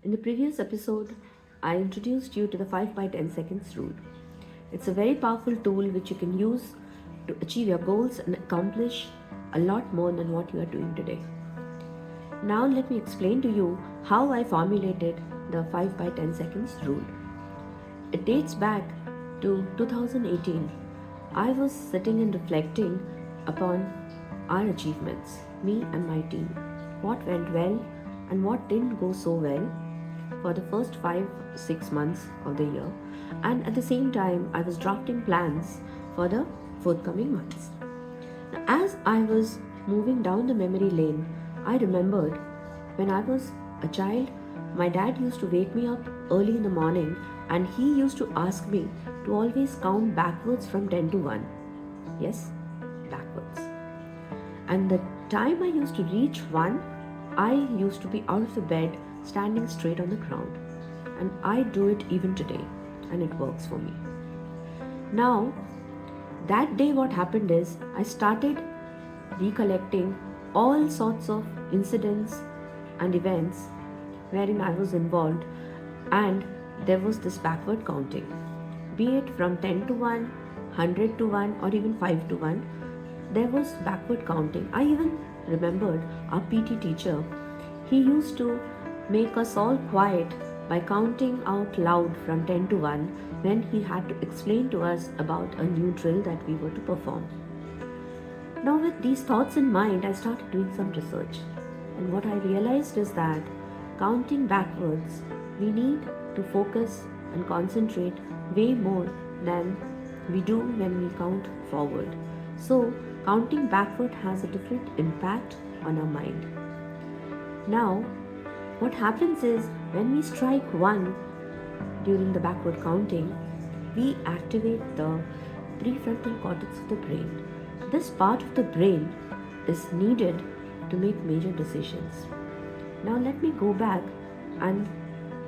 In the previous episode, I introduced you to the 5 by 10 seconds rule. It's a very powerful tool which you can use to achieve your goals and accomplish a lot more than what you are doing today. Now let me explain to you how I formulated the 5 by 10 seconds rule. It dates back to 2018. I was sitting and reflecting upon our achievements, me and my team, what went well and what didn't go so well for the first 5-6 months of the year, and at the same time I was drafting plans for the forthcoming months. Now, as I was moving down the memory lane, I remembered when I was a child, my dad used to wake me up early in the morning and he used to ask me to always count backwards from 10 to 1. Yes, backwards. And the time I used to reach 1, I used to be out of the bed standing straight on the ground. And I do it even today and it works for me. Now, that day what happened is I started recollecting all sorts of incidents and events wherein I was involved, and there was this backward counting, be it from 10 to 1, 100 to 1 or even 5 to 1. There was backward counting. I even remembered our PT teacher. He used to make us all quiet by counting out loud from 10 to 1 when he had to explain to us about a new drill that we were to perform. Now with these thoughts in mind, I started doing some research, and what I realized is that counting backwards, we need to focus and concentrate way more than we do when we count forward. So counting backward has a different impact on our mind. Now what happens is when we strike 1 during the backward counting, we activate the prefrontal cortex of the brain. This part of the brain is needed to make major decisions. Now let me go back and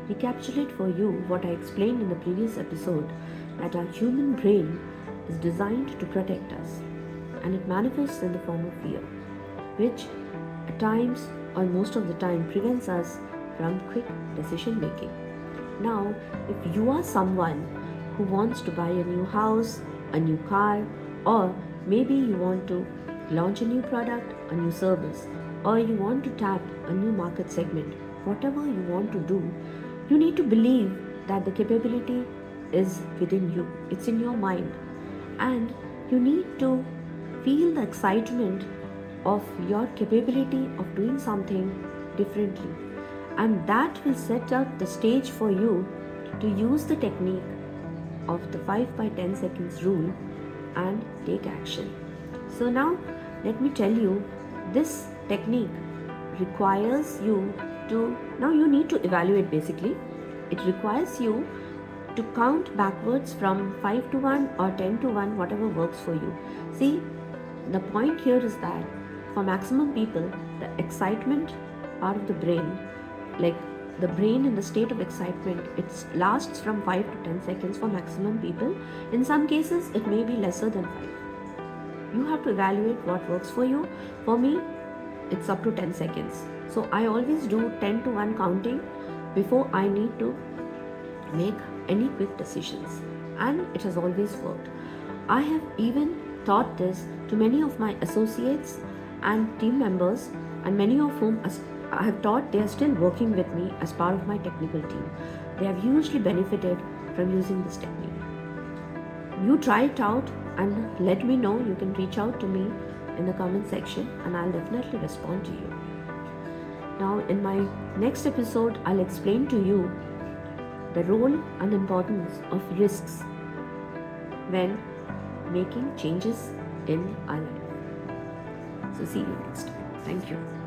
recapitulate for you what I explained in the previous episode, that our human brain is designed to protect us, and it manifests in the form of fear, which at times or most of the time prevents us from quick decision making. Now, if you are someone who wants to buy a new house, a new car, or maybe you want to launch a new product, a new service, or you want to tap a new market segment, whatever you want to do, you need to believe that the capability is within you. It's in your mind. And you need to feel the excitement of your capability of doing something differently, and that will set up the stage for you to use the technique of the 5 by 10 seconds rule and take action. So now let me tell you, this technique requires you to, now you need to evaluate basically. It requires you to count backwards from 5 to 1 or 10 to 1, whatever works for you. See, the point here is that for maximum people, the excitement part of the brain, like the brain in the state of excitement, it lasts from 5 to 10 seconds for maximum people. In some cases, it may be lesser than 5. You have to evaluate what works for you. For me, it's up to 10 seconds. So I always do 10 to 1 counting before I need to make any quick decisions. And it has always worked. I have even taught this to many of my associates and team members, and many of whom I have taught, they are still working with me as part of my technical team. They have hugely benefited from using this technique. You try it out and let me know. You can reach out to me in the comment section and I'll definitely respond to you. Now in my next episode, I'll explain to you the role and importance of risks when making changes in our life. So see you next time. Thank you.